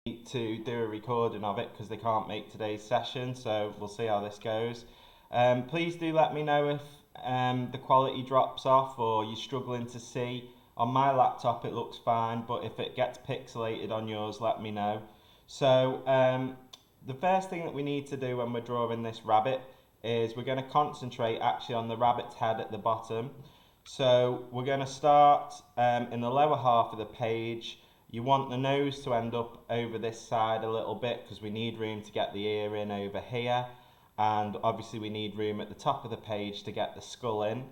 to do a recording of it because they can't make today's session, so we'll see how this goes. Please do let me know if the quality drops off or you're struggling to see. On my laptop it looks fine, but if it gets pixelated on yours, let me know. So the first thing that we need to do when we're drawing this rabbit is we're going to concentrate actually on the rabbit's head at the bottom. So we're going to start in the lower half of the page. You want the nose to end up over this side a little bit because we need room to get the ear in over here, and obviously we need room at the top of the page to get the skull in.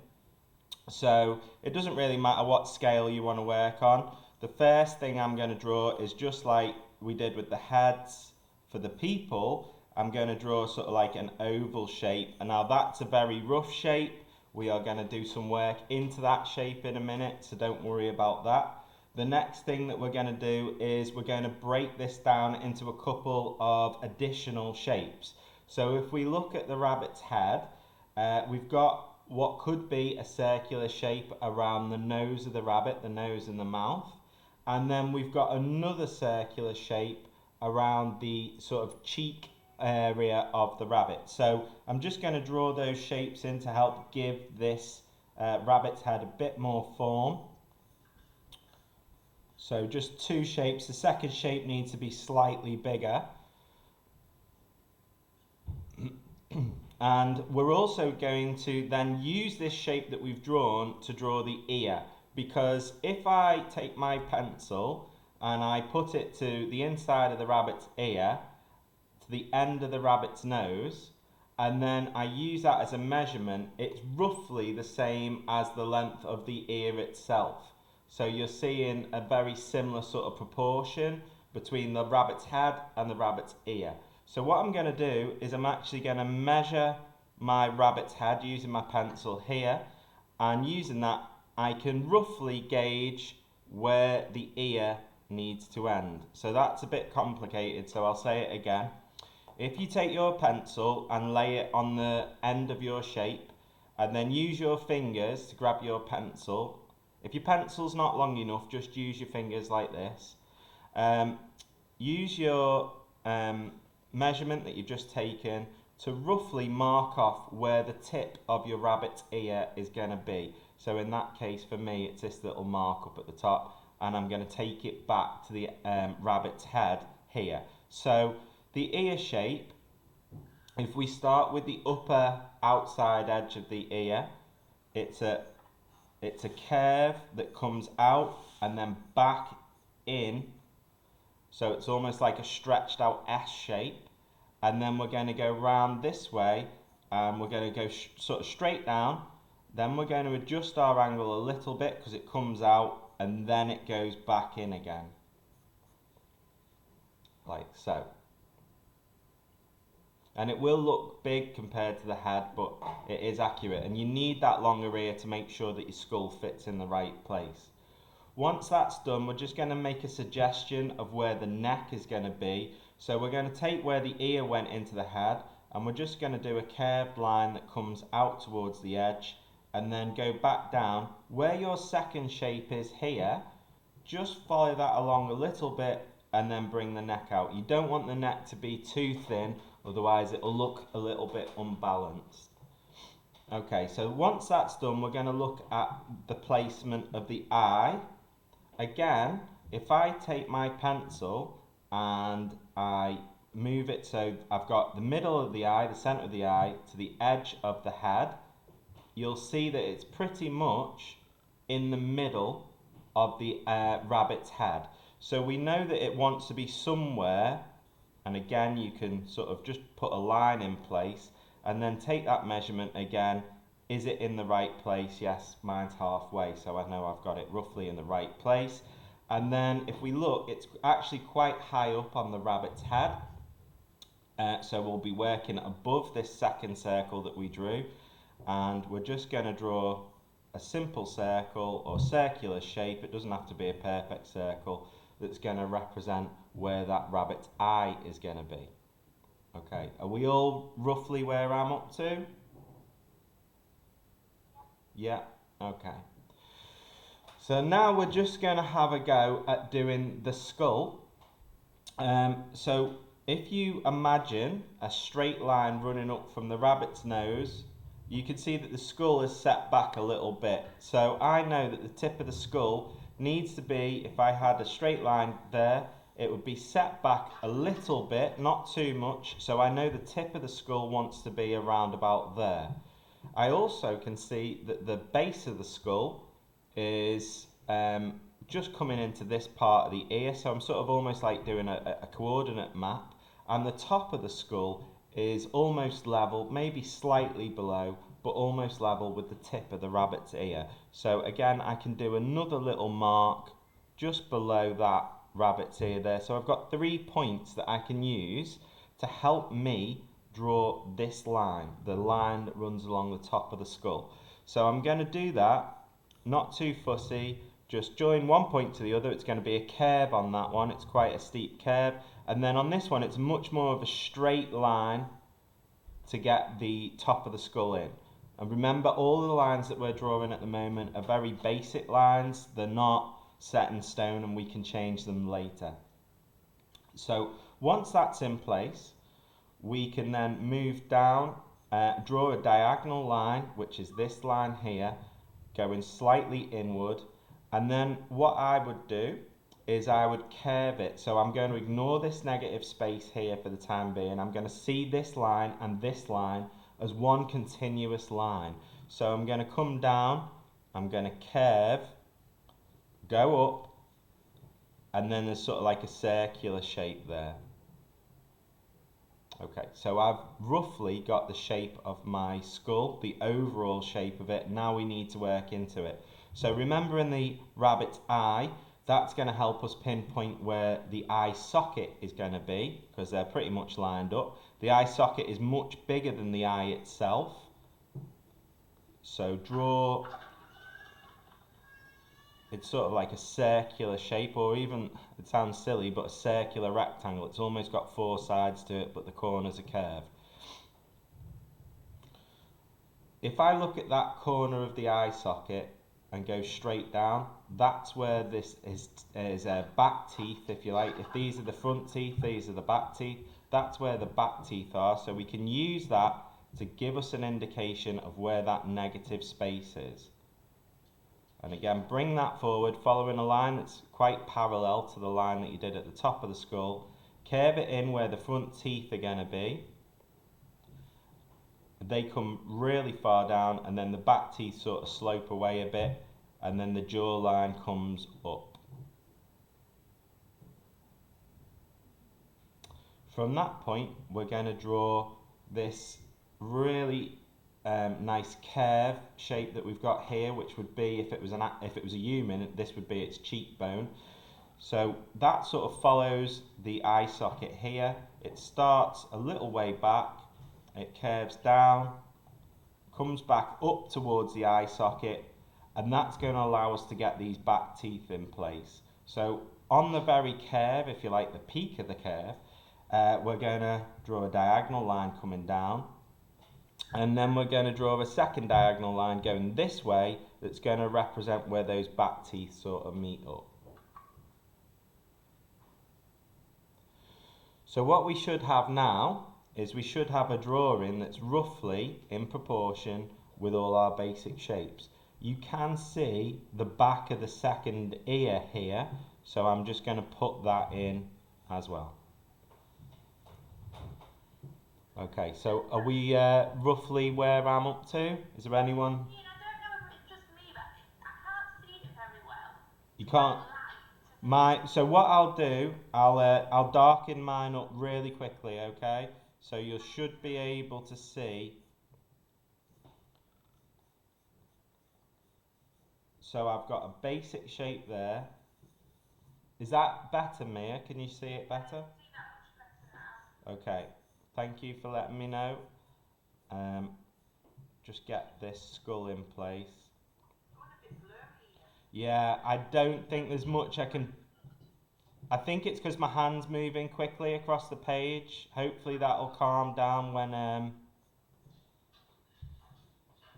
So it doesn't really matter what scale you want to work on. The first thing I'm going to draw is just like we did with the heads for the people. I'm going to draw sort of like an oval shape, and now that's a very rough shape. We are going to do some work into that shape in a minute, so don't worry about that. The next thing that we're going to do is we're going to break this down into a couple of additional shapes. So if we look at the rabbit's head, we've got what could be a circular shape around the nose of the rabbit, the nose and the mouth. And then we've got another circular shape around the sort of cheek area of the rabbit. So I'm just going to draw those shapes in to help give this rabbit's head a bit more form. So just two shapes. The second shape needs to be slightly bigger. And we're also going to then use this shape that we've drawn to draw the ear, because if I take my pencil and I put it to the inside of the rabbit's ear, to the end of the rabbit's nose, and then I use that as a measurement, it's roughly the same as the length of the ear itself. So you're seeing a very similar sort of proportion between the rabbit's head and the rabbit's ear. So what I'm going to do is I'm actually going to measure my rabbit's head using my pencil here, and using that I can roughly gauge where the ear needs to end. So that's a bit complicated, so I'll say it again. If you take your pencil and lay it on the end of your shape, and then use your fingers to grab your pencil. If your pencil's not long enough, just use your fingers like this. Use your measurement that you've just taken to roughly mark off where the tip of your rabbit's ear is going to be. So in that case, for me, it's this little mark up at the top, and I'm going to take it back to the rabbit's head here. So the ear shape, if we start with the upper outside edge of the ear, it's a curve that comes out and then back in. So it's almost like a stretched out S shape. And then we're going to go round this way, and we're going to go sort of straight down. Then we're going to adjust our angle a little bit because it comes out and then it goes back in again. Like so. And it will look big compared to the head, but it is accurate. And you need that longer ear to make sure that your skull fits in the right place. Once that's done, we're just going to make a suggestion of where the neck is going to be. So we're going to take where the ear went into the head, and we're just going to do a curved line that comes out towards the edge, and then go back down. Where your second shape is here, just follow that along a little bit, and then bring the neck out. You don't want the neck to be too thin, otherwise it'll look a little bit unbalanced. Okay, so once that's done, we're going to look at the placement of the eye. Again, if I take my pencil and I move it so I've got the middle of the eye, the centre of the eye, to the edge of the head, you'll see that it's pretty much in the middle of the rabbit's head. So we know that it wants to be somewhere, and again you can sort of just put a line in place and then take that measurement again. Is it in the right place? Yes, mine's halfway, so I know I've got it roughly in the right place. And then if we look, it's actually quite high up on the rabbit's head. So we'll be working above this second circle that we drew, and we're just going to draw a simple circle or circular shape. It doesn't have to be a perfect circle, that's going to represent where that rabbit's eye is going to be. Okay, are we all roughly where I'm up to? Yeah, okay. So now we're just going to have a go at doing the skull. So if you imagine a straight line running up from the rabbit's nose, you can see that the skull is set back a little bit. So I know that the tip of the skull needs to be, if I had a straight line there, it would be set back a little bit, not too much. So I know the tip of the skull wants to be around about there. I also can see that the base of the skull is just coming into this part of the ear, so I'm sort of almost like doing a coordinate map, and the top of the skull is almost level, maybe slightly below, but almost level with the tip of the rabbit's ear. So again, I can do another little mark just below that rabbit's ear there. So I've got 3 points that I can use to help me draw this line, the line that runs along the top of the skull. So I'm going to do that, not too fussy, just join one point to the other. It's going to be a curve on that one, it's quite a steep curve, and then on this one it's much more of a straight line to get the top of the skull in. And remember, all the lines that we're drawing at the moment are very basic lines, they're not set in stone and we can change them later. So once that's in place, we can then move down, draw a diagonal line, which is this line here, going slightly inward, and then what I would do is I would curve it. So I'm going to ignore this negative space here for the time being. I'm going to see this line and this line as one continuous line. So I'm going to come down, I'm going to curve, go up, and then there's sort of like a circular shape there. Okay, so I've roughly got the shape of my skull, the overall shape of it. Now we need to work into it. So remember, in the rabbit's eye, that's going to help us pinpoint where the eye socket is going to be, because they're pretty much lined up. The eye socket is much bigger than the eye itself. So draw, it's sort of like a circular shape, or even, it sounds silly, but a circular rectangle. It's almost got 4 sides to it, but the corners are curved. If I look at that corner of the eye socket and go straight down, that's where this is back teeth, if you like. If these are the front teeth, these are the back teeth, that's where the back teeth are. So we can use that to give us an indication of where that negative space is. And again, bring that forward, following a line that's quite parallel to the line that you did at the top of the skull. Curve it in where the front teeth are going to be. They come really far down, and then the back teeth sort of slope away a bit, and then the jawline comes up. From that point, we're going to draw this really nice curve shape that we've got here, which would be, if it was a human, this would be its cheekbone. So that sort of follows the eye socket here. It starts a little way back, it curves down, comes back up towards the eye socket, and that's going to allow us to get these back teeth in place. So on the very curve, if you like, the peak of the curve, we're going to draw a diagonal line coming down, and then we're going to draw a second diagonal line going this way that's going to represent where those back teeth sort of meet up. So what we should have now is we should have a drawing that's roughly in proportion with all our basic shapes. You can see the back of the second ear here, so I'm just going to put that in as well. Okay, so are we roughly where I'm up to? Is there anyone? Ian, I don't know if it's just me, but I can't see it very well. You can't. So what I'll do, I'll darken mine up really quickly, okay? So you should be able to see. So I've got a basic shape there. Is that better, Mia? Can you see it better? See that much better now. Okay. Thank you for letting me know. Just get this skull in place. Going a bit blurry here. Yeah, I don't think there's much I can. I think it's because my hand's moving quickly across the page. Hopefully that'll calm down when.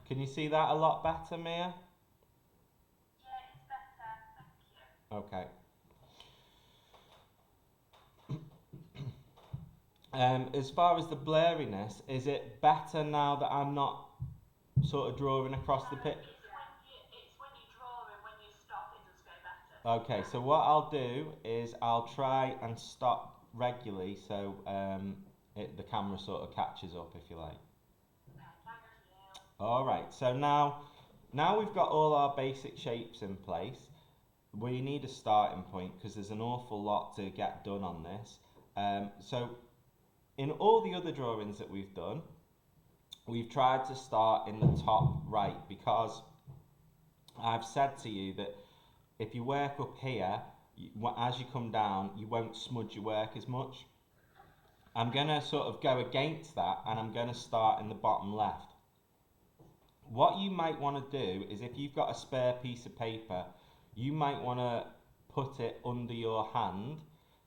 Can you see that a lot better, Mia? Yeah, it's better. Thank you. Okay. As far as the blurriness, is it better now that I'm not sort of drawing across the picture? It's when you draw and when you stop, it does go better. Okay, so what I'll do is I'll try and stop regularly so the camera sort of catches up, if you like. Okay, thank you. All right, so now we've got all our basic shapes in place. We need a starting point because there's an awful lot to get done on this. So in all the other drawings that we've done, we've tried to start in the top right because I've said to you that if you work up here, as you come down, you won't smudge your work as much. I'm going to sort of go against that and I'm going to start in the bottom left. What you might want to do is if you've got a spare piece of paper, you might want to put it under your hand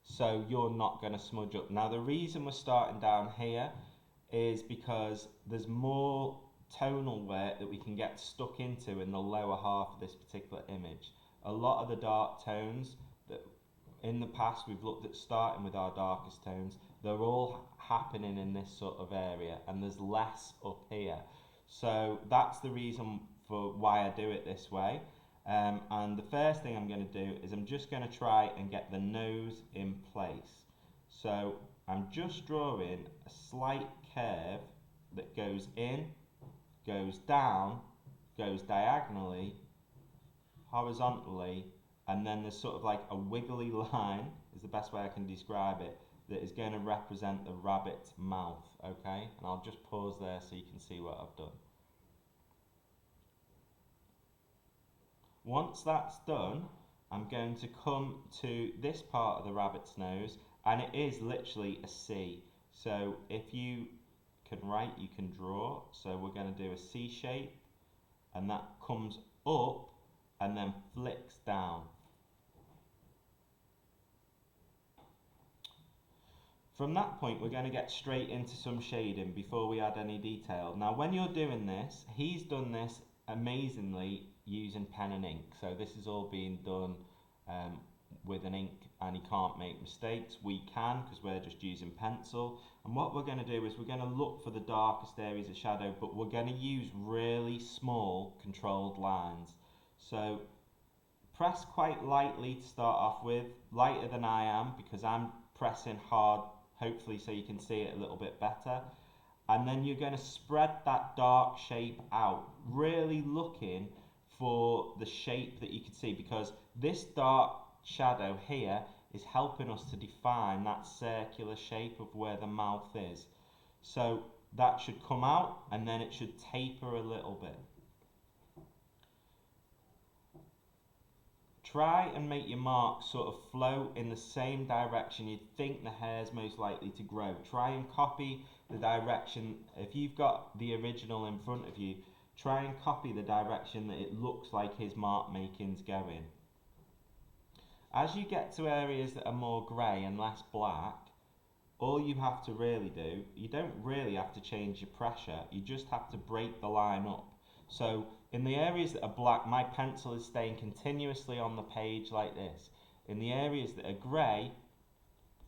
so you're not going to smudge up. Now the reason we're starting down here is because there's more tonal work that we can get stuck into in the lower half of this particular image. A lot of the dark tones that in the past we've looked at starting with our darkest tones, they're all happening in this sort of area and there's less up here. So that's the reason for why I do it this way. And the first thing I'm going to do is I'm just going to try and get the nose in place. So I'm just drawing a slight curve that goes in, goes down, goes diagonally, horizontally, and then there's sort of like a wiggly line, is the best way I can describe it, that is going to represent the rabbit's mouth, okay? And I'll just pause there so you can see what I've done. Once that's done, I'm going to come to this part of the rabbit's nose, and it is literally a C. So if you can write, you can draw. So we're going to do a C shape, and that comes up and then flicks down. From that point, we're going to get straight into some shading before we add any detail. Now, when you're doing this, he's done this amazingly using pen and ink. So this is all being done with an ink and he can't make mistakes. We can because we're just using pencil. And what we're going to do is we're going to look for the darkest areas of shadow, but we're going to use really small controlled lines. So press quite lightly to start off with, lighter than I am because I'm pressing hard, hopefully so you can see it a little bit better. And then you're going to spread that dark shape out, really looking for the shape that you can see, because this dark shadow here is helping us to define that circular shape of where the mouth is. So that should come out and then it should taper a little bit. Try and make your mark sort of flow in the same direction you'd think the hair's most likely to grow. Try and copy the direction. If you've got the original in front of you, try and copy the direction that it looks like his mark making's going. As you get to areas that are more grey and less black, all you have to really do, you don't really have to change your pressure, you just have to break the line up. So in the areas that are black, my pencil is staying continuously on the page like this. In the areas that are grey,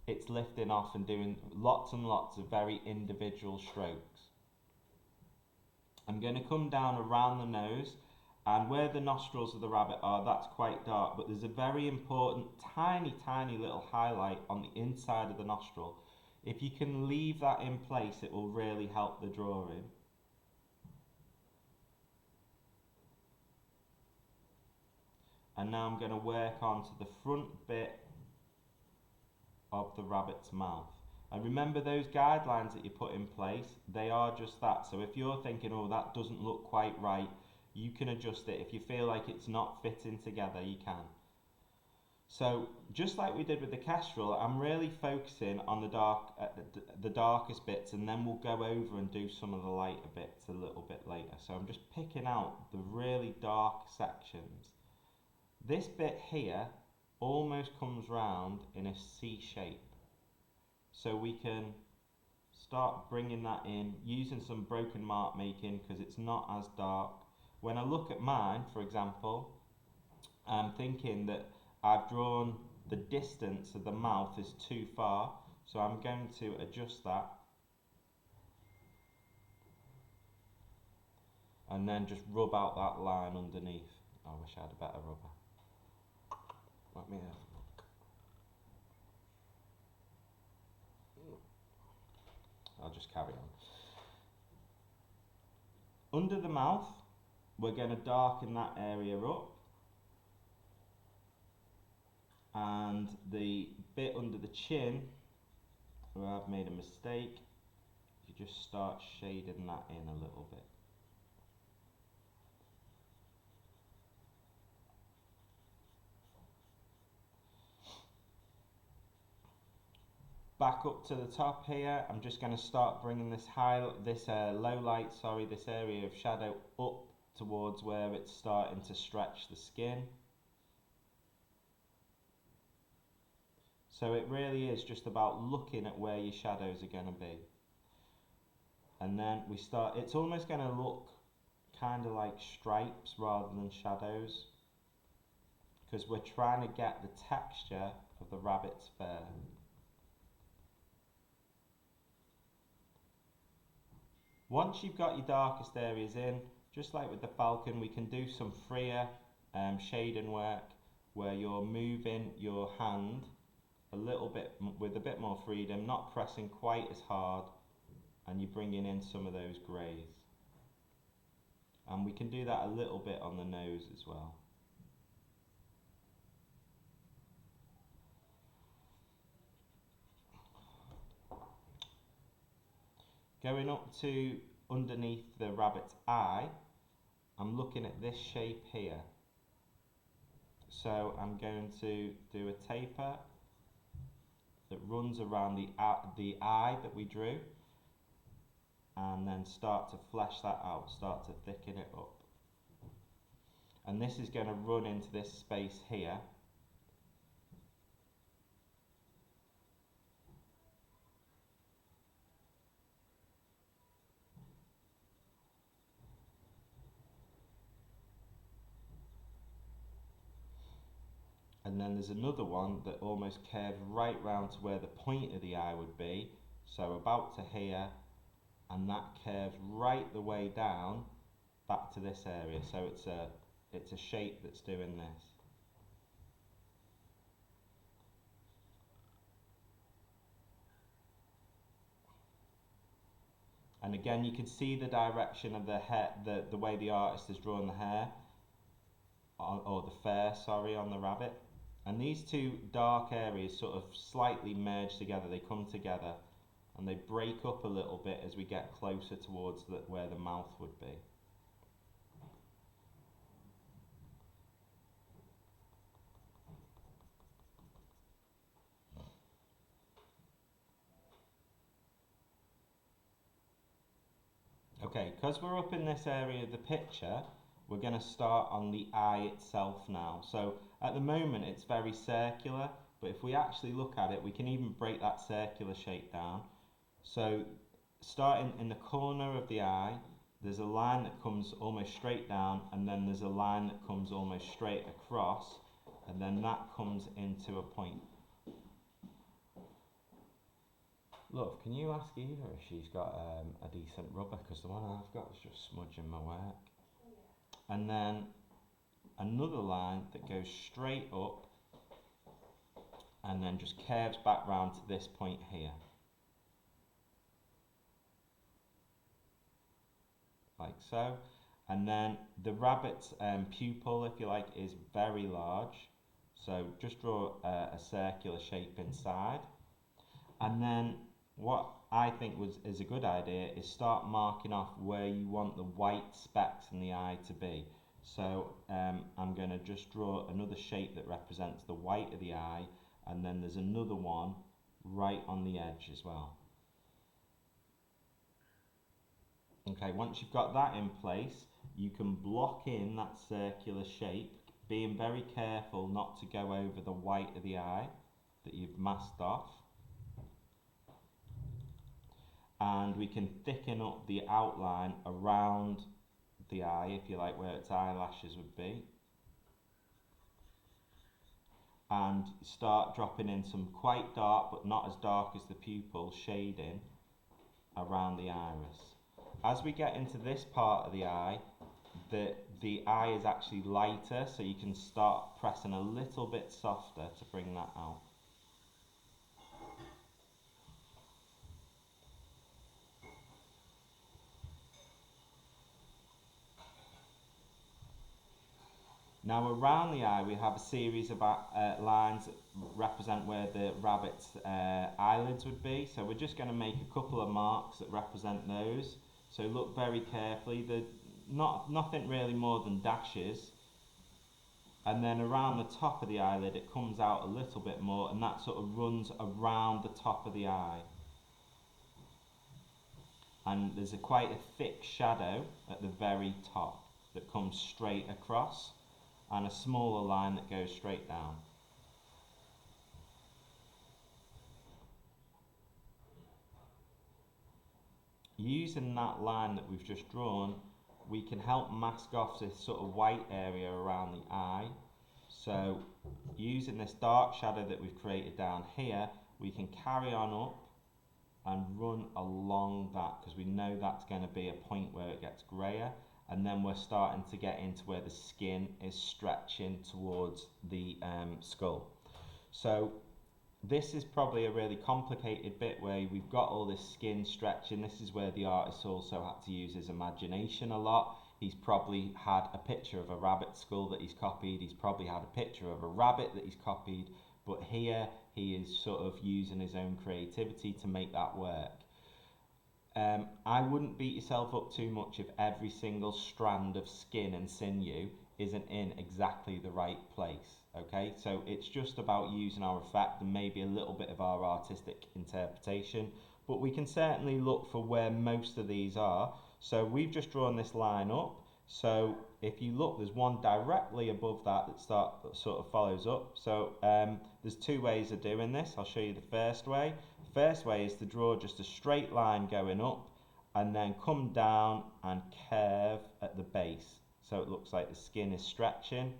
it's lifting off and doing lots and lots of very individual strokes. I'm going to come down around the nose, and where the nostrils of the rabbit are, that's quite dark, but there's a very important tiny little highlight on the inside of the nostril. If you can leave that in place, it will really help the drawing. And now I'm going to work onto the front bit of the rabbit's mouth. And remember those guidelines that you put in place, they are just that. So if you're thinking, oh, that doesn't look quite right, you can adjust it. If you feel like it's not fitting together, you can. So just like we did with the kestrel, I'm really focusing on the darkest bits, and then we'll go over and do some of the lighter bits a little bit later. So I'm just picking out the really dark sections. This bit here almost comes round in a C shape. So we can start bringing that in, using some broken mark making because it's not as dark. When I look at mine, for example, I'm thinking that I've drawn the distance of the mouth is too far. So I'm going to adjust that and then just rub out that line underneath. I wish I had a better rubber. Let me have a look. I'll just carry on. Under the mouth, we're going to darken that area up, and the bit under the chin where I've made a mistake, you just start shading that in a little bit. Back up to the top here, I'm just going to start bringing this low light, this area of shadow up towards where it's starting to stretch the skin. So it really is just about looking at where your shadows are going to be. And then it's almost going to look kind of like stripes rather than shadows, because we're trying to get the texture of the rabbit's fur. Once you've got your darkest areas in, just like with the falcon, we can do some freer shading work where you're moving your hand a little bit with a bit more freedom, not pressing quite as hard, and you're bringing in some of those greys. And we can do that a little bit on the nose as well. Going up to underneath the rabbit's eye, I'm looking at this shape here. So I'm going to do a taper that runs around the eye that we drew, and then start to flesh that out, start to thicken it up. And this is going to run into this space here. And then there's another one that almost curves right round to where the point of the eye would be, so about to here, and that curves right the way down back to this area. So it's a shape that's doing this. And again, you can see the direction of the hair, the way the artist has drawn the hair, or the fur, on the rabbit. And these two dark areas sort of slightly merge together, they come together, and they break up a little bit as we get closer towards where the mouth would be. Okay, because we're up in this area of the picture, we're going to start on the eye itself now. So at the moment it's very circular, but if we actually look at it, we can even break that circular shape down. So starting in the corner of the eye, there's a line that comes almost straight down, and then there's a line that comes almost straight across, and then that comes into a point. Love, can you ask Eva if she's got a decent rubber? Because the one I've got is just smudging my work. Yeah. And then another line that goes straight up and then just curves back round to this point here. Like so. And then the rabbit's pupil, if you like, is very large. So just draw a circular shape inside. And then what I think is a good idea is start marking off where you want the white specks in the eye to be. So I'm going to just draw another shape that represents the white of the eye, and then there's another one right on the edge as well. Okay, once you've got that in place, you can block in that circular shape, being very careful not to go over the white of the eye that you've masked off. And we can thicken up the outline around the eye, if you like, where its eyelashes would be. and start dropping in some quite dark but not as dark as the pupil shading around the iris. As we get into this part of the eye, the eye is actually lighter, so you can start pressing a little bit softer to bring that out. Now around the eye we have a series of lines that represent where the rabbit's eyelids would be. So we're just going to make a couple of marks that represent those. So look very carefully. They're nothing really more than dashes. And then around the top of the eyelid it comes out a little bit more, and that sort of runs around the top of the eye. And there's quite a thick shadow at the very top that comes straight across, and a smaller line that goes straight down. Using that line that we've just drawn, we can help mask off this sort of white area around the eye. So using this dark shadow that we've created down here, we can carry on up and run along that, because we know that's going to be a point where it gets greyer, and then we're starting to get into where the skin is stretching towards the skull. So this is probably a really complicated bit where we've got all this skin stretching. This is where the artist also had to use his imagination a lot. He's probably had a picture of a rabbit skull that he's copied. He's probably had a picture of a rabbit that he's copied. But here he is sort of using his own creativity to make that work. I wouldn't beat yourself up too much if every single strand of skin and sinew isn't in exactly the right place. Okay, so it's just about using our effect and maybe a little bit of our artistic interpretation, but we can certainly look for where most of these are. So we've just drawn this line up, so if you look, there's one directly above that that sort of follows up. So there's two ways of doing this. I'll show you the first way. The first way is to draw just a straight line going up and then come down and curve at the base, so it looks like the skin is stretching.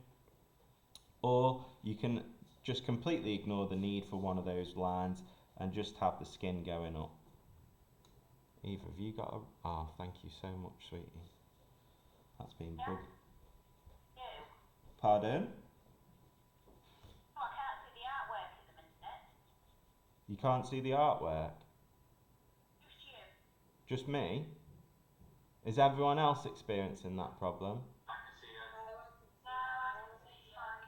Or you can just completely ignore the need for one of those lines and just have the skin going up. Eva, have you got a... Oh, thank you so much, sweetie. That's been big. You. Pardon? Oh, I can't see the artwork at the minute. You can't see the artwork? Just you. Just me? Is everyone else experiencing that problem? No, I can see fine.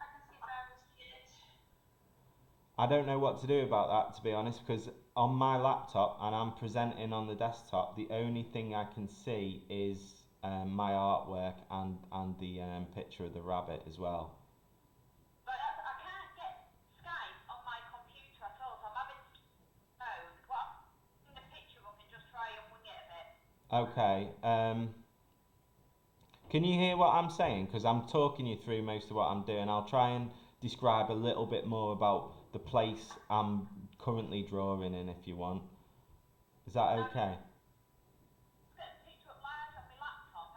I can see Sarah's kids. I don't know what to do about that, to be honest, because on my laptop, and I'm presenting on the desktop, the only thing I can see is my artwork and the picture of the rabbit as well. But I can't get Skype on my computer at all, so I'm having to phone. What? In the picture up and just try and wing it a bit. Okay, can you hear what I'm saying? Because I'm talking you through most of what I'm doing. I'll try and describe a little bit more about the place I'm currently drawing in if you want. Is that okay? Get the picture up large on my laptop.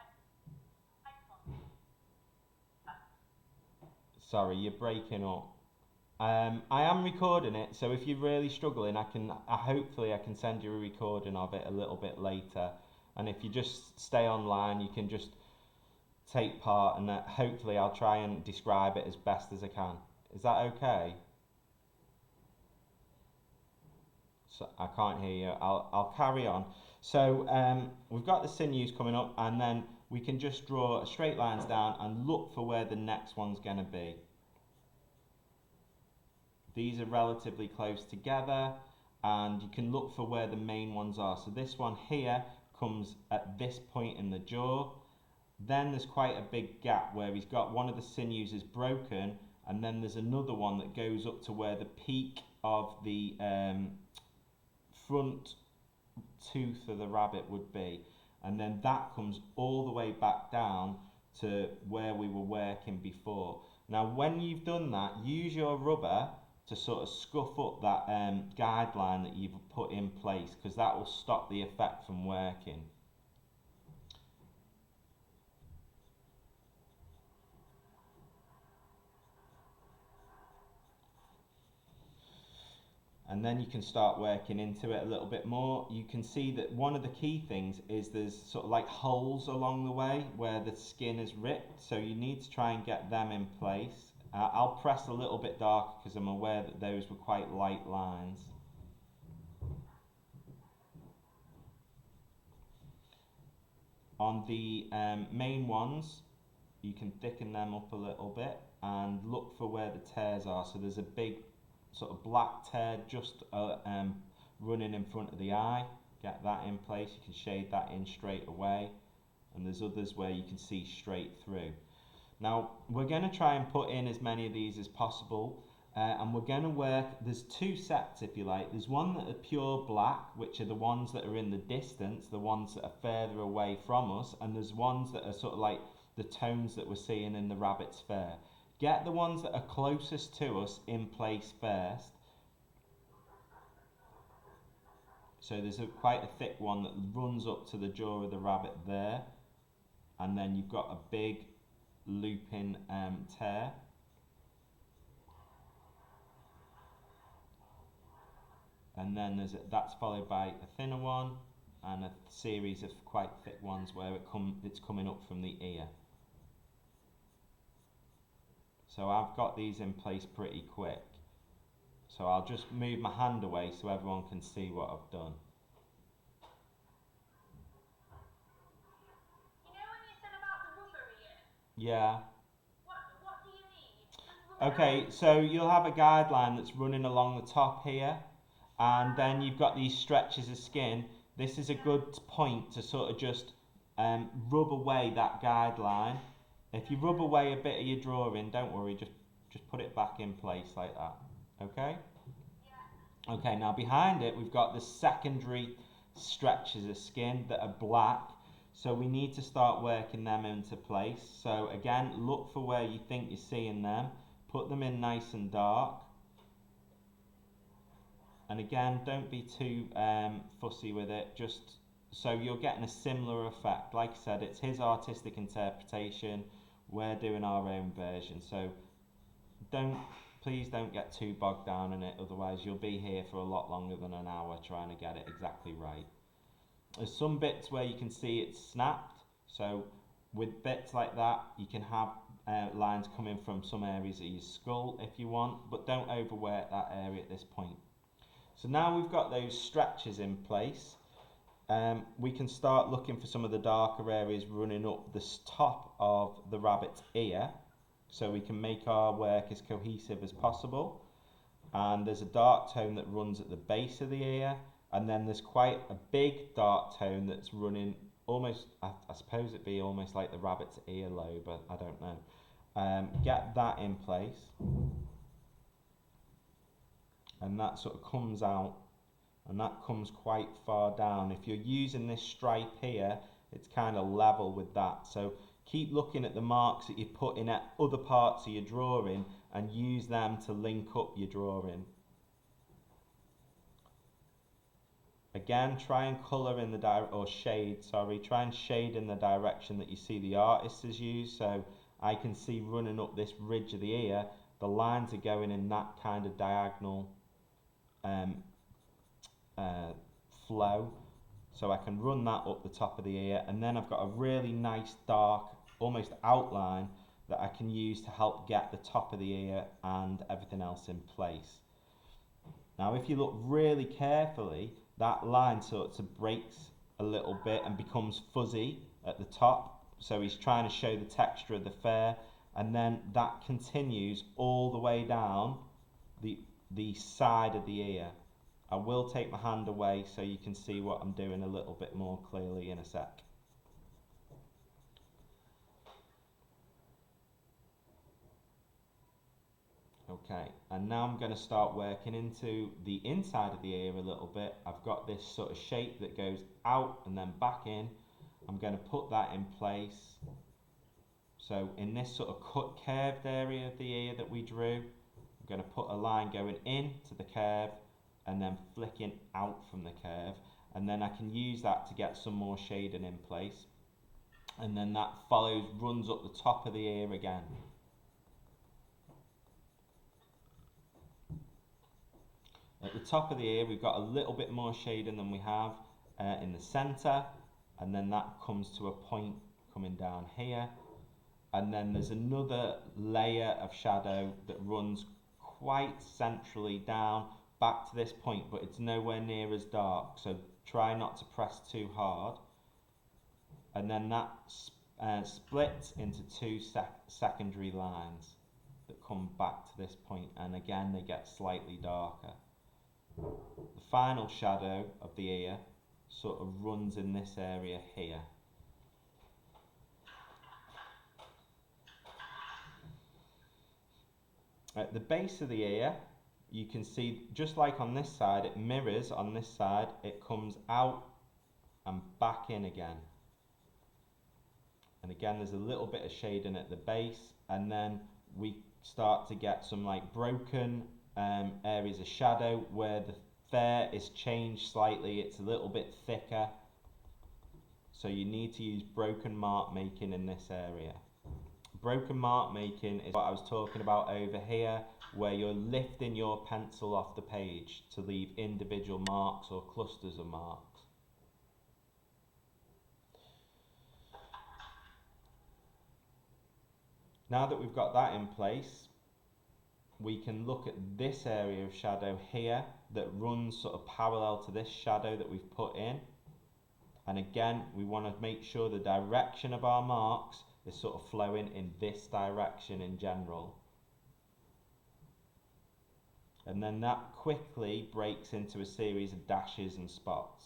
Sorry, you're breaking up. I am recording it, so if you're really struggling, hopefully I can send you a recording of it a little bit later. And if you just stay online, you can just take part, and hopefully I'll try and describe it as best as I can. Is that okay? So I can't hear you. I'll carry on. So we've got the sinews coming up, and then we can just draw straight lines down and look for where the next one's going to be. These are relatively close together, and you can look for where the main ones are. So this one here comes at this point in the jaw. Then there's quite a big gap where he's got one of the sinews is broken, and then there's another one that goes up to where the peak of the front tooth of the rabbit would be, and then that comes all the way back down to where we were working before. Now when you've done that, use your rubber to sort of scuff up that guideline that you've put in place, because that will stop the effect from working. And then you can start working into it a little bit more. You can see that one of the key things is there's sort of like holes along the way where the skin is ripped, so you need to try and get them in place. I'll press a little bit darker because I'm aware that those were quite light lines. On the main ones, you can thicken them up a little bit and look for where the tears are. So there's a big sort of black tear just running in front of the eye. Get that in place. You can shade that in straight away. And there's others where you can see straight through. Now we're going to try and put in as many of these as possible. And we're going to work, there's two sets if you like. There's one that are pure black, which are the ones that are in the distance, the ones that are further away from us, and there's ones that are sort of like the tones that we're seeing in the rabbit's fur. Get the ones that are closest to us in place first. So there's quite a thick one that runs up to the jaw of the rabbit there, and then you've got a big looping tear. And then that's followed by a thinner one and a series of quite thick ones where it's coming up from the ear. So I've got these in place pretty quick. So I'll just move my hand away so everyone can see what I've done. You know when you said about the rubber ear? Yeah. What do you need? Okay, so you'll have a guideline that's running along the top here, and then you've got these stretches of skin. This is a good point to sort of just rub away that guideline. If you rub away a bit of your drawing, don't worry, just put it back in place like that. Okay? Yeah. Okay, now behind it we've got the secondary stretches of skin that are black. So we need to start working them into place. So again, look for where you think you're seeing them. Put them in nice and dark. And again, don't be too fussy with it, just so you're getting a similar effect. Like I said, it's his artistic interpretation, we're doing our own version, so please don't get too bogged down in it, otherwise you'll be here for a lot longer than an hour trying to get it exactly right. There's some bits where you can see it's snapped, so with bits like that you can have lines coming from some areas of your skull if you want, but don't overwork that area at this point. So now we've got those stretches in place, we can start looking for some of the darker areas running up the top of the rabbit's ear, so we can make our work as cohesive as possible. And there's a dark tone that runs at the base of the ear, and then there's quite a big dark tone that's running almost, I suppose it'd be almost like the rabbit's earlobe, but I don't know. Get that in place. And that sort of comes out, and that comes quite far down. If you're using this stripe here, it's kind of level with that. So keep looking at the marks that you're putting at other parts of your drawing and use them to link up your drawing. Again, try and colour in the try and shade in the direction that you see the artist has used. So I can see running up this ridge of the ear, the lines are going in that kind of diagonal flow, so I can run that up the top of the ear, and then I've got a really nice dark almost outline that I can use to help get the top of the ear and everything else in place. Now if you look really carefully, that line sort of breaks a little bit and becomes fuzzy at the top, so he's trying to show the texture of the fur, and then that continues all the way down the side of the ear. I will take my hand away so you can see what I'm doing a little bit more clearly in a sec. Okay, and now I'm going to start working into the inside of the ear a little bit. I've got this sort of shape that goes out and then back in. I'm going to put that in place. So in this sort of cut curved area of the ear that we drew, I'm going to put a line going in to the curve and then flicking out from the curve, and then I can use that to get some more shading in place, and then that runs up the top of the ear again. At the top of the ear, we've got a little bit more shading than we have in the centre, and then that comes to a point coming down here. And then there's another layer of shadow that runs quite centrally down back to this point, but it's nowhere near as dark, so try not to press too hard. And then that splits into two secondary lines that come back to this point, and again they get slightly darker. The final shadow of the ear sort of runs in this area here. At the base of the ear, you can see, just like on this side, it mirrors on this side, it comes out and back in again. And again, there's a little bit of shading at the base, and then we start to get some like broken areas of shadow where the fur is changed slightly, it's a little bit thicker. So you need to use broken mark making in this area. Broken mark making is what I was talking about over here, where you're lifting your pencil off the page to leave individual marks or clusters of marks. Now that we've got that in place, we can look at this area of shadow here that runs sort of parallel to this shadow that we've put in. And again, we want to make sure the direction of our marks is sort of flowing in this direction in general. And then that quickly breaks into a series of dashes and spots.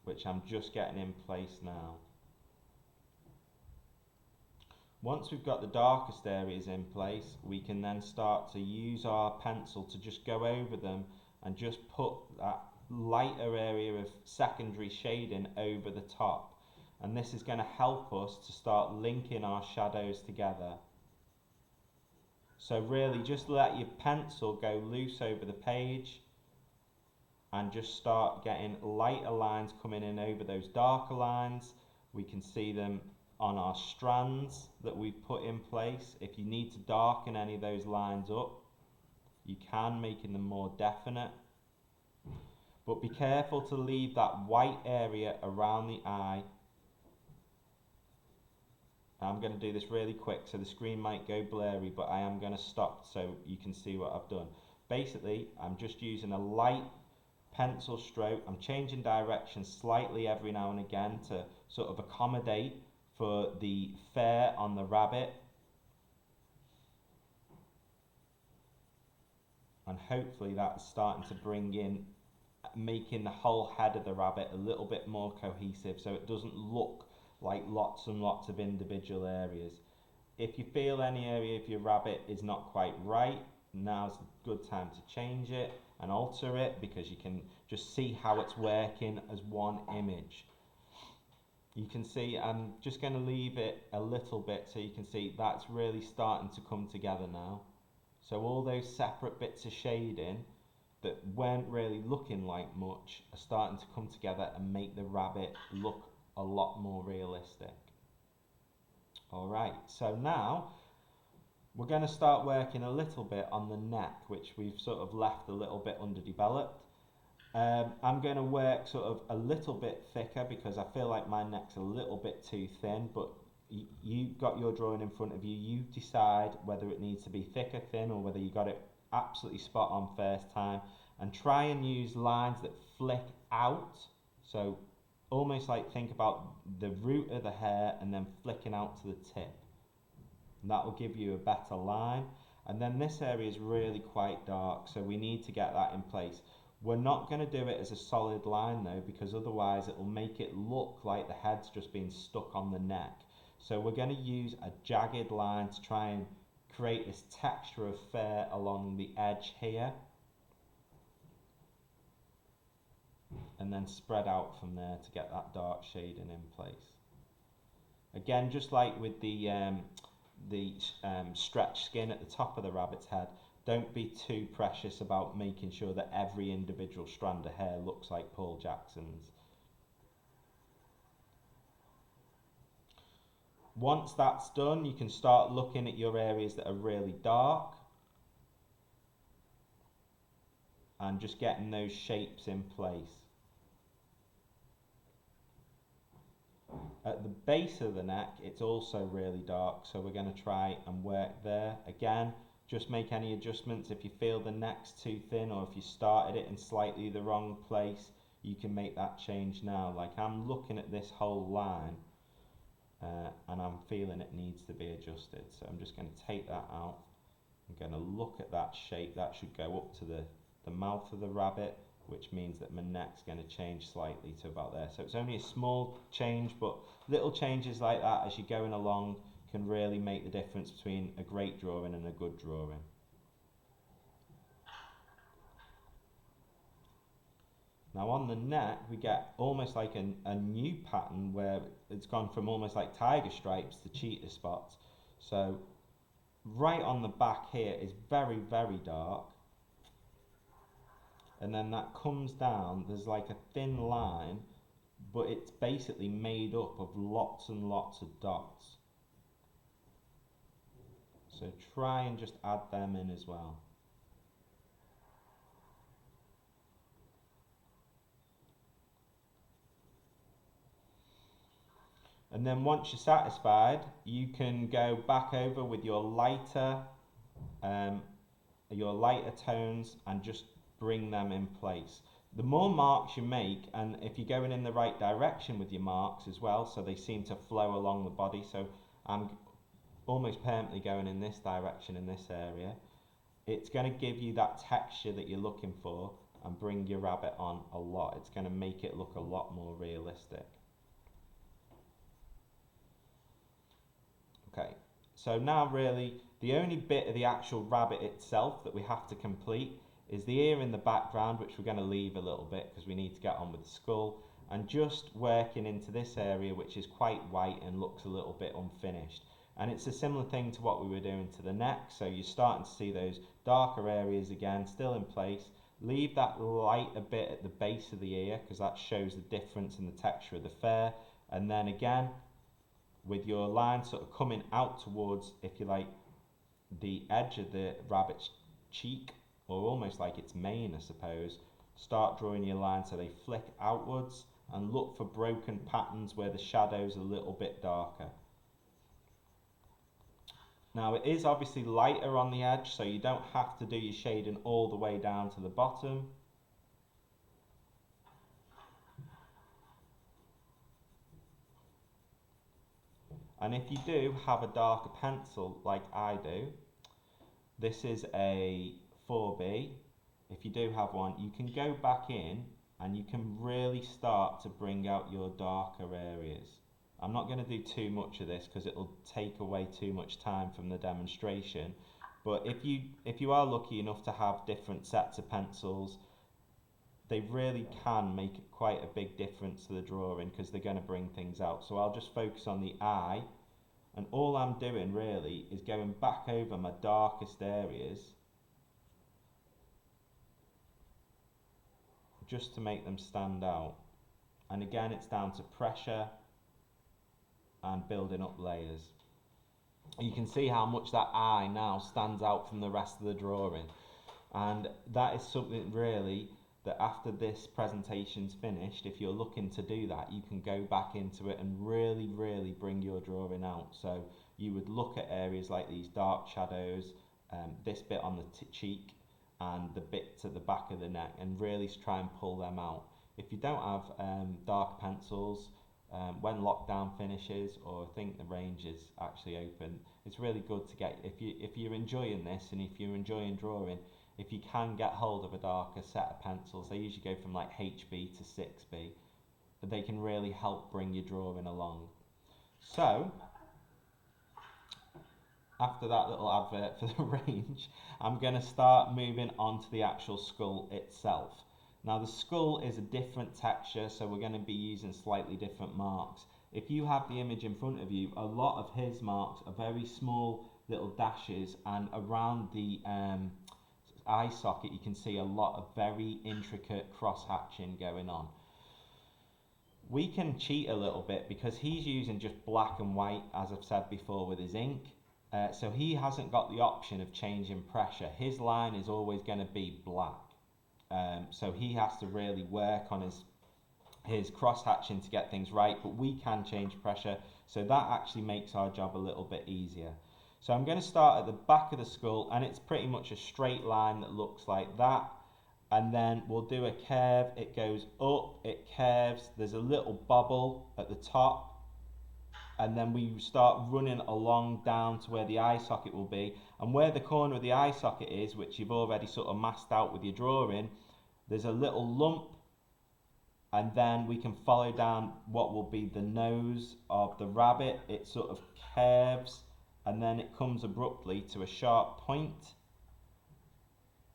Which I'm just getting in place now. Once we've got the darkest areas in place, we can then start to use our pencil to just go over them and just put that lighter area of secondary shading over the top. And this is going to help us to start linking our shadows together. So really just let your pencil go loose over the page and just start getting lighter lines coming in over those darker lines. We can see them on our strands that we've put in place. If you need to darken any of those lines up, you can, making them more definite. But be careful to leave that white area around the eye. I'm going to do this really quick, so the screen might go blurry, but I am going to stop so you can see what I've done. Basically, I'm just using a light pencil stroke. I'm changing direction slightly every now and again to sort of accommodate for the fur on the rabbit. And hopefully that's starting to bring in, making the whole head of the rabbit a little bit more cohesive so it doesn't look like lots and lots of individual areas. If you feel any area of your rabbit is not quite right, now's a good time to change it and alter it, because you can just see how it's working as one image. You can see I'm just going to leave it a little bit so you can see that's really starting to come together now. So all those separate bits of shading that weren't really looking like much are starting to come together and make the rabbit look a lot more realistic. Alright, so now we're going to start working a little bit on the neck, which we've sort of left a little bit underdeveloped. I'm going to work sort of a little bit thicker because I feel like my neck's a little bit too thin, but you've got your drawing in front of you. You decide whether it needs to be thick or thin, or whether you got it absolutely spot on first time. And try and use lines that flick out, so almost like think about the root of the hair and then flicking out to the tip. And that will give you a better line. And then this area is really quite dark, so we need to get that in place. We're not going to do it as a solid line though, because otherwise it will make it look like the head's just been stuck on the neck. So we're going to use a jagged line to try and create this texture of fur along the edge here, and then spread out from there to get that dark shading in place. Again, just like with the stretch skin at the top of the rabbit's head, don't be too precious about making sure that every individual strand of hair looks like Paul Jackson's. Once that's done, you can start looking at your areas that are really dark and just getting those shapes in place. At the base of the neck, it's also really dark, so we're going to try and work there. Again, just make any adjustments. If you feel the neck's too thin, or if you started it in slightly the wrong place, you can make that change now. Like, I'm looking at this whole line and I'm feeling it needs to be adjusted, so I'm just going to take that out. I'm going to look at that shape. That should go up to the mouth of the rabbit, which means that my neck's going to change slightly to about there. So it's only a small change, but little changes like that as you're going along can really make the difference between a great drawing and a good drawing. Now on the neck, we get almost like a new pattern where it's gone from almost like tiger stripes to cheetah spots. So right on the back here is very, very dark. And then that comes down, there's like a thin line, but it's basically made up of lots and lots of dots. So try and just add them in as well. And then once you're satisfied, you can go back over with your lighter tones and just bring them in place. The more marks you make, and if you're going in the right direction with your marks as well, so they seem to flow along the body, so I'm almost permanently going in this direction in this area, it's going to give you that texture that you're looking for and bring your rabbit on a lot. It's going to make it look a lot more realistic. Okay, so now really the only bit of the actual rabbit itself that we have to complete is the ear in the background, which we're going to leave a little bit because we need to get on with the skull, and just working into this area which is quite white and looks a little bit unfinished. And it's a similar thing to what we were doing to the neck, so you're starting to see those darker areas again still in place. Leave that lighter bit at the base of the ear because that shows the difference in the texture of the fur, and then again with your line sort of coming out towards, if you like, the edge of the rabbit's cheek, or almost like its mane, I suppose. Start drawing your line so they flick outwards, and look for broken patterns where the shadow's a little bit darker. Now it is obviously lighter on the edge, so you don't have to do your shading all the way down to the bottom. And if you do have a darker pencil like I do, this is a 4B. If you do have one, you can go back in and you can really start to bring out your darker areas. I'm not going to do too much of this because it'll take away too much time from the demonstration. But if you are lucky enough to have different sets of pencils, they really can make quite a big difference to the drawing because they're going to bring things out. So I'll just focus on the eye, and all I'm doing really is going back over my darkest areas just to make them stand out. And again, it's down to pressure and building up layers. You can see how much that eye now stands out from the rest of the drawing, and that is something really that after this presentation's finished, if you're looking to do that, you can go back into it and really bring your drawing out. So you would look at areas like these dark shadows, this bit on the cheek and the bits at the back of the neck, and really try and pull them out. If you don't have dark pencils, when lockdown finishes, or I think the range is actually open, it's really good to get, if you're enjoying this and if you're enjoying drawing, if you can get hold of a darker set of pencils, they usually go from like HB to 6B, but they can really help bring your drawing along. So after that little advert for the range, I'm going to start moving on to the actual skull itself. Now the skull is a different texture, so we're going to be using slightly different marks. If you have the image in front of you, a lot of his marks are very small little dashes, and around the eye socket you can see a lot of very intricate cross hatching going on. we can cheat a little bit because he's using just black and white, as I've said before, with his ink. So he hasn't got the option of changing pressure. His line is always going to be black. So he has to really work on his cross hatching to get things right, but we can change pressure, so that actually makes our job a little bit easier. So I'm going to start at the back of the skull, and it's pretty much a straight line that looks like that, and then we'll do a curve. It goes up, it curves, there's a little bobble at the top, and then we start running along down to where the eye socket will be, and where the corner of the eye socket is, which you've already sort of masked out with your drawing, there's a little lump, and then we can follow down what will be the nose of the rabbit. It sort of curves, and then it comes abruptly to a sharp point,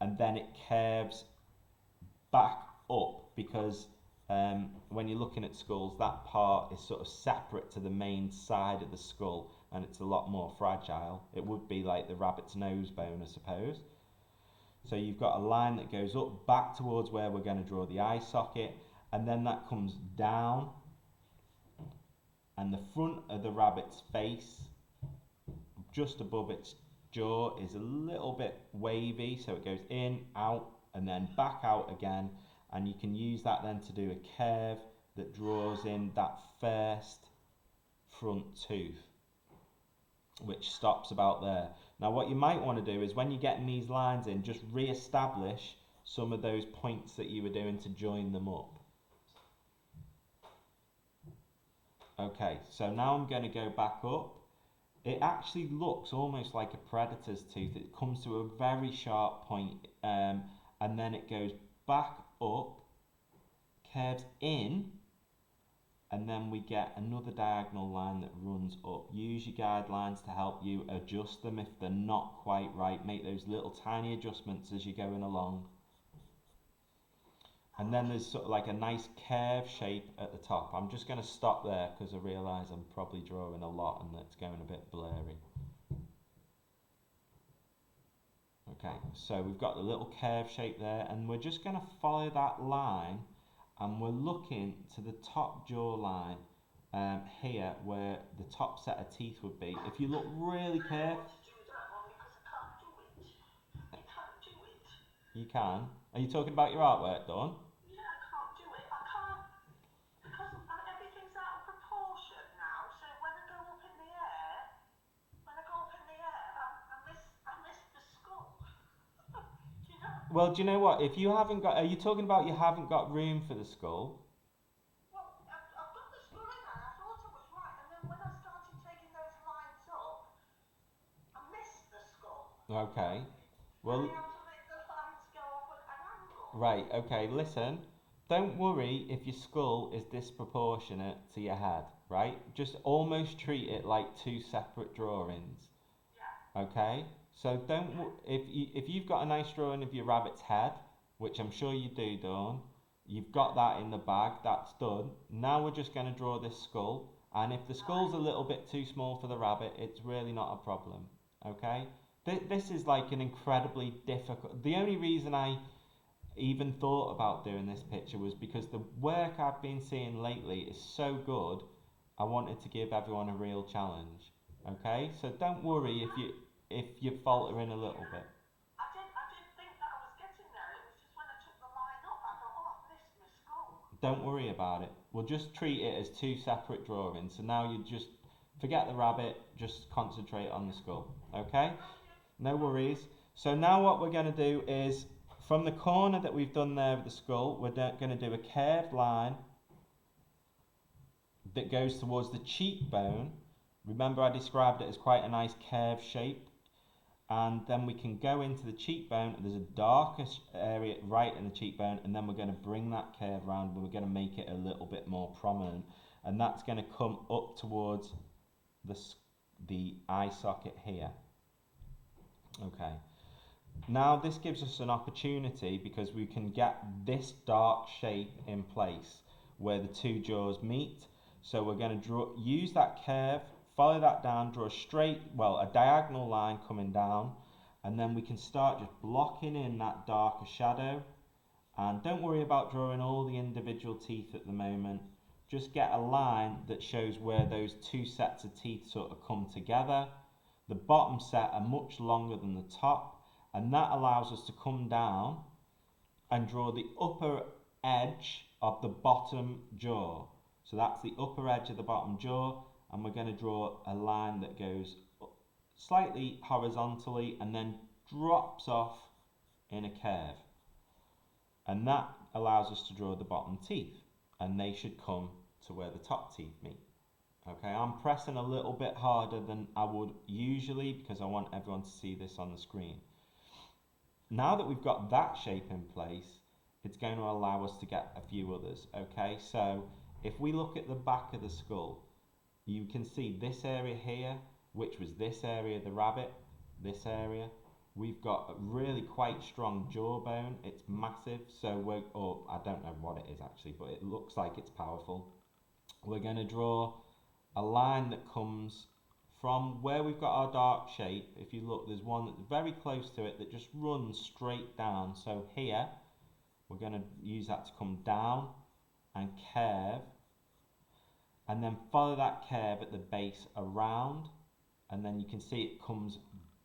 and then it curves back up, because when you're looking at skulls, that part is sort of separate to the main side of the skull, and it's a lot more fragile. It would be like the rabbit's nose bone, I suppose. So you've got a line that goes up back towards where we're going to draw the eye socket, and then that comes down, and the front of the rabbit's face, just above its jaw, is a little bit wavy, so it goes in, out, and then back out again, and you can use that then to do a curve that draws in that first front tooth, which stops about there. Now what you might want to do is, when you're getting these lines in, just re-establish some of those points that you were doing to join them up. Okay, so now I'm going to go back up. It actually looks almost like a predator's tooth. It comes to a very sharp point, and then it goes back up, curves in, and then we get another diagonal line that runs up. Use your guidelines to help you adjust them if they're not quite right. Make those little tiny adjustments as you're going along. And then there's sort of like a nice curve shape at the top. I'm just going to stop there because I realise I'm probably drawing a lot and that's going a bit blurry. Okay, so we've got the little curve shape there, and we're just going to follow that line, and we're looking to the top jaw line here, where the top set of teeth would be. If you look really careful, you can. Are you talking about your artwork, Dawn? Yeah, I can't do it. I can't, because everything's out of proportion now. So when I go up in the air, I miss the skull. You know? Well, do you know what? If you haven't got, are you talking about you haven't got room for the skull? Well, I've got the skull in there. I thought I was right, and then when I started taking those lines up, I missed the skull. Okay. Well, And I have to make the lines go off at an angle. right, okay, listen. Don't worry if your skull is disproportionate to your head, right? Just almost treat it like two separate drawings. Yeah. Okay? So if you've got a nice drawing of your rabbit's head, which I'm sure you do, Dawn, you've got that in the bag, that's done. Now we're just going to draw this skull, and if the skull's a little bit too small for the rabbit, it's really not a problem. Okay? This is like an incredibly difficult. The only reason I even thought about doing this picture was because the work I've been seeing lately is so good. I wanted to give everyone a real challenge. Okay, so don't worry if you're faltering a little bit. I did think that I was getting there. It was just when I took the line up, I thought, oh, I've missed my skull. Don't worry about it. We'll just treat it as two separate drawings. So now you just forget the rabbit, just concentrate on the skull. Okay? No worries. So now what we're going to do is, from the corner that we've done there with the skull, we're going to do a curved line that goes towards the cheekbone. Remember, I described it as quite a nice curved shape. And then we can go into the cheekbone. There's a darker area right in the cheekbone, and then we're going to bring that curve around, and we're going to make it a little bit more prominent. And that's going to come up towards the eye socket here. Okay. Now this gives us an opportunity, because we can get this dark shape in place where the two jaws meet. So we're going to use that curve, follow that down, draw a diagonal line coming down, and then we can start just blocking in that darker shadow. And don't worry about drawing all the individual teeth at the moment. just get a line that shows where those two sets of teeth sort of come together. The bottom set are much longer than the top, and that allows us to come down and draw the upper edge of the bottom jaw. So that's the upper edge of the bottom jaw, and we're going to draw a line that goes slightly horizontally and then drops off in a curve. And that allows us to draw the bottom teeth, and they should come to where the top teeth meet. Okay, I'm pressing a little bit harder than I would usually because I want everyone to see this on the screen. Now that we've got that shape in place, it's going to allow us to get a few others. Okay, so if we look at the back of the skull, you can see this area here, which was this area of the rabbit, this area. We've got a really quite strong jawbone. It's massive, so I don't know what it is actually, but it looks like it's powerful. We're going to draw a line that comes from where we've got our dark shape. If you look, there's one that's very close to it that just runs straight down. So here, we're going to use that to come down and curve, and then follow that curve at the base around, and then you can see it comes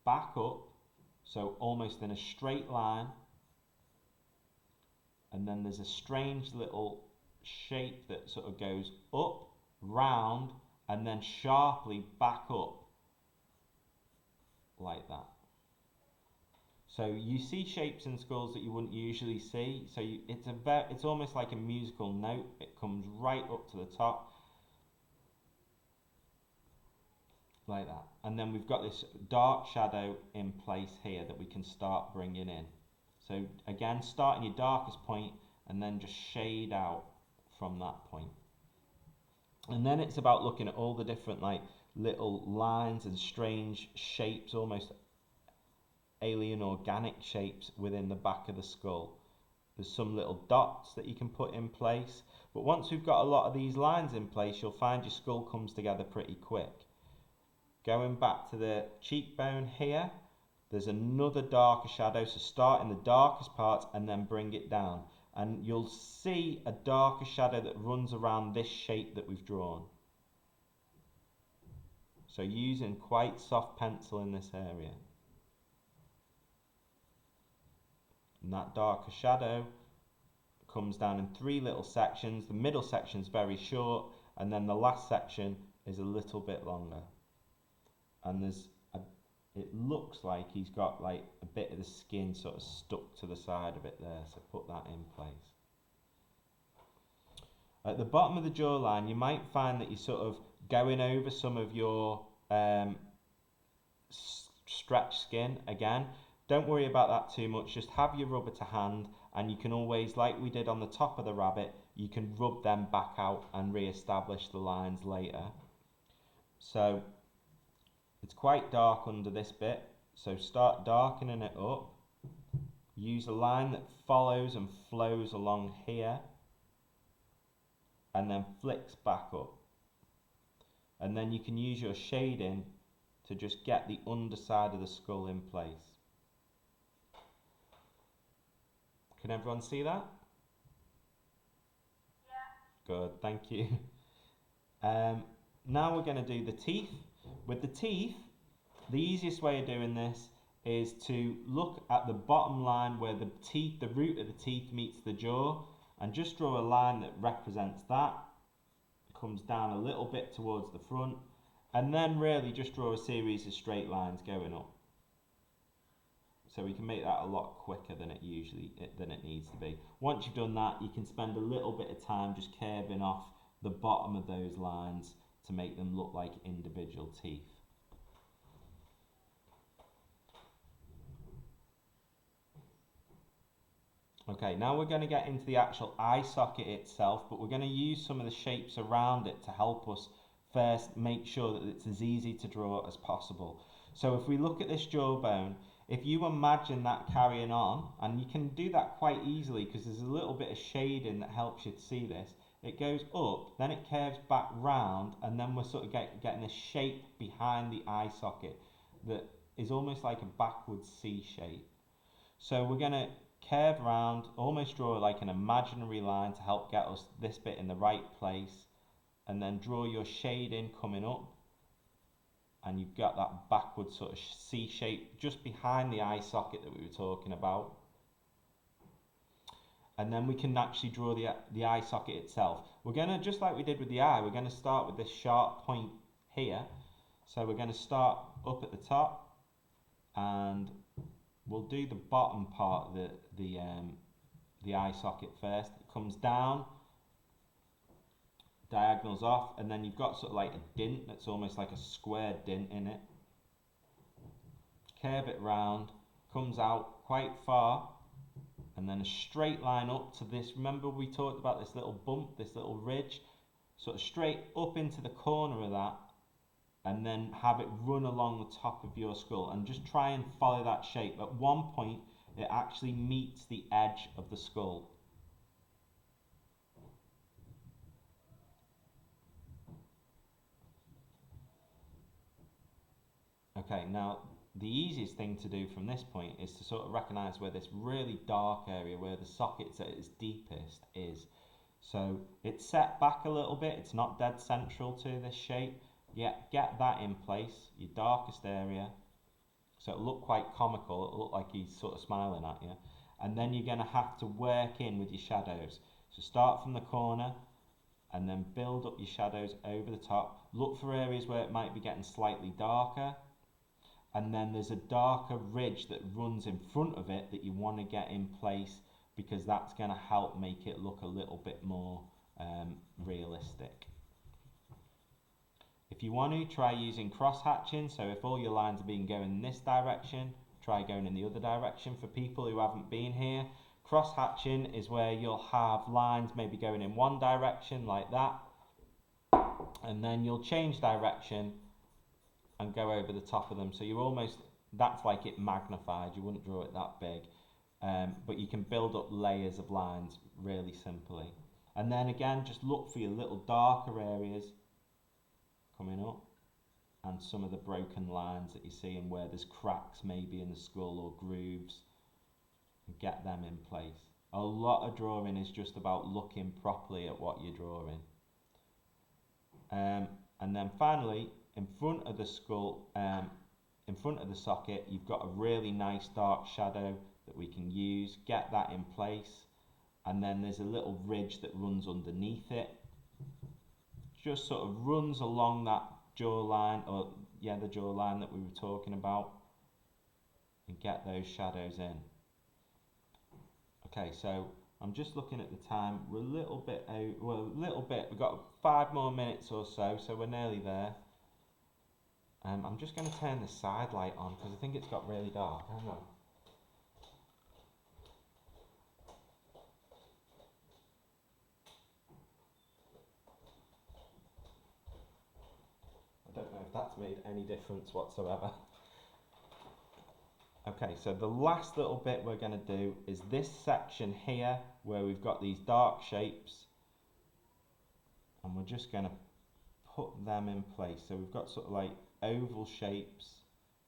back up, so almost in a straight line, and then there's a strange little shape that sort of goes up, round, and then sharply back up like that. So you see shapes in skulls that you wouldn't usually see. So it's almost like a musical note. It comes right up to the top like that, and then we've got this dark shadow in place here that we can start bringing in. So again, start in your darkest point and then just shade out from that point. And then it's about looking at all the different like little lines and strange shapes, almost alien organic shapes within the back of the skull. There's some little dots that you can put in place, but once we've got a lot of these lines in place, you'll find your skull comes together pretty quick. Going back to the cheekbone here, there's another darker shadow, so start in the darkest parts and then bring it down. And you'll see a darker shadow that runs around this shape that we've drawn. So using quite soft pencil in this area. And that darker shadow comes down in 3 little sections. The middle section is very short, and then the last section is a little bit longer. And it looks like he's got like a bit of the skin sort of stuck to the side of it there, so put that in place. At the bottom of the jawline, you might find that you're sort of going over some of your stretched skin again. Don't worry about that too much, just have your rubber to hand, and you can always, like we did on the top of the rabbit, you can rub them back out and re-establish the lines later. So it's quite dark under this bit, so start darkening it up. Use a line that follows and flows along here and then flicks back up. And then you can use your shading to just get the underside of the skull in place. Can everyone see that? Yeah. Good, thank you. Now we're going to do the teeth. With the teeth, the easiest way of doing this is to look at the bottom line where the root of the teeth meets the jaw, and just draw a line that represents that. It comes down a little bit towards the front, and then really just draw a series of straight lines going up. So we can make that a lot quicker than it needs to be. Once you've done that, you can spend a little bit of time just curving off the bottom of those lines to make them look like individual teeth. Okay, now we're going to get into the actual eye socket itself, but we're going to use some of the shapes around it to help us first make sure that it's as easy to draw as possible. So if we look at this jawbone, if you imagine that carrying on, and you can do that quite easily because there's a little bit of shading that helps you to see this, it goes up, then it curves back round, and then we're sort of getting this shape behind the eye socket that is almost like a backwards C shape. So we're going to curve round, almost draw like an imaginary line to help get us this bit in the right place, and then draw your shading coming up, and you've got that backward sort of C shape just behind the eye socket that we were talking about. And then we can actually draw the eye socket itself. We're going to, just like we did with the eye, we're going to start with this sharp point here. So we're going to start up at the top, and we'll do the bottom part of the eye socket first. It comes down, diagonals off, and then you've got sort of like a dint that's almost like a square dint in it. Curve it round, comes out quite far, and then a straight line up to this. Remember we talked about this little bump, this little ridge, sort of straight up into the corner of that, and then have it run along the top of your skull, and just try and follow that shape. At one point it actually meets the edge of the skull. Okay, now the easiest thing to do from this point is to sort of recognise where this really dark area, where the socket's at its deepest, is. So it's set back a little bit, it's not dead central to this shape. Get that in place, your darkest area. So it'll look quite comical, it'll look like he's sort of smiling at you. And then you're going to have to work in with your shadows. So start from the corner, and then build up your shadows over the top. Look for areas where it might be getting slightly darker. And then there's a darker ridge that runs in front of it that you want to get in place, because that's going to help make it look a little bit more realistic. If you want to, try using cross hatching. So if all your lines are being going in this direction, try going in the other direction. For people who haven't been here, cross hatching is where you'll have lines maybe going in one direction like that, and then you'll change direction and go over the top of them. So you're almost, that's like it magnified. You wouldn't draw it that big, but you can build up layers of lines really simply. And then again, just look for your little darker areas coming up, and some of the broken lines that you see, and where there's cracks maybe in the skull or grooves, and get them in place. A lot of drawing is just about looking properly at what you're drawing. And then finally, in front of the skull, in front of the socket, you've got a really nice dark shadow that we can use. Get that in place, and then there's a little ridge that runs underneath it. Just sort of runs along that jawline, or the jawline that we were talking about, and get those shadows in. Okay, so I'm just looking at the time. We're a little bit out, we've got 5 more minutes or so, so we're nearly there. I'm just going to turn the side light on because I think it's got really dark. Hang on. I don't know if that's made any difference whatsoever. Okay, so the last little bit we're going to do is this section here where we've got these dark shapes, and we're just going to put them in place. So we've got sort of like oval shapes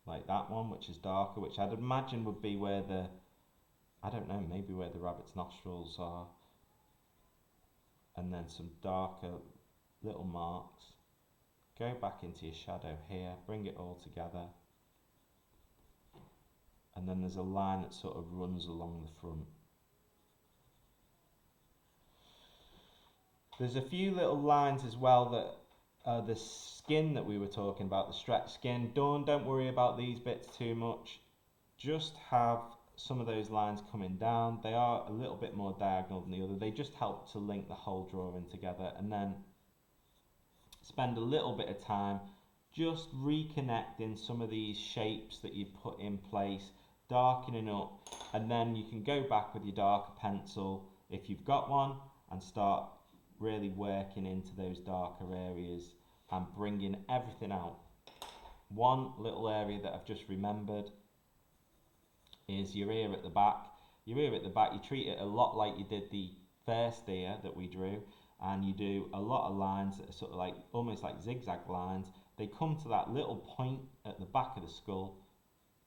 like that one, which is darker, which I'd imagine would be where the, I don't know, maybe where the rabbit's nostrils are, and then some darker little marks. Go back into your shadow here, bring it all together, and then there's a line that sort of runs along the front. There's a few little lines as well that the skin that we were talking about, the stretch skin. Don't worry about these bits too much. Just have some of those lines coming down. They are a little bit more diagonal than the other. They just help to link the whole drawing together, and then spend a little bit of time just reconnecting some of these shapes that you put in place, darkening up, and then you can go back with your darker pencil if you've got one and start really working into those darker areas and bringing everything out. One little area that I've just remembered is your ear at the back. Your ear at the back, you treat it a lot like you did the first ear that we drew, and you do a lot of lines that are sort of like almost like zigzag lines. They come to that little point at the back of the skull,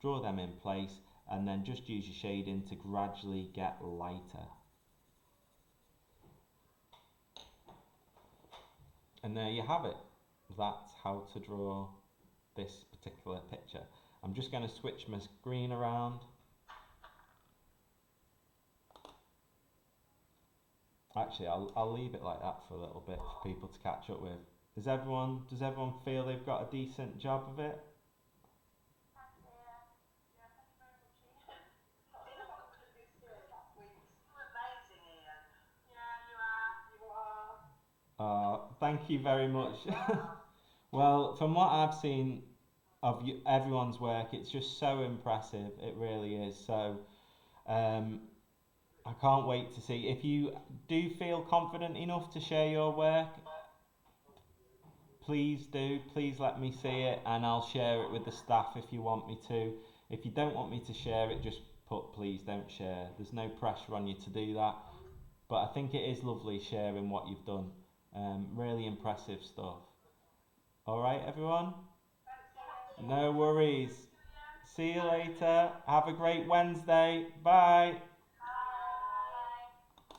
draw them in place, and then just use your shading to gradually get lighter. And there you have it. That's how to draw this particular picture. I'm just going to switch my screen around. Actually, I'll leave it like that for a little bit for people to catch up with. Does everyone feel they've got a decent job of it? Thank you very much. Well, from what I've seen of you, everyone's work, it's just so impressive. It really is. So um, I can't wait to see. If you do feel confident enough to share your work, please do. Please let me see it, and I'll share it with the staff if you want me to. If you don't want me to share it, just put please don't share. There's no pressure on you to do that. But I think it is lovely sharing what you've done. Really impressive stuff. All right, everyone? No worries. See you later. Have a great Wednesday. Bye.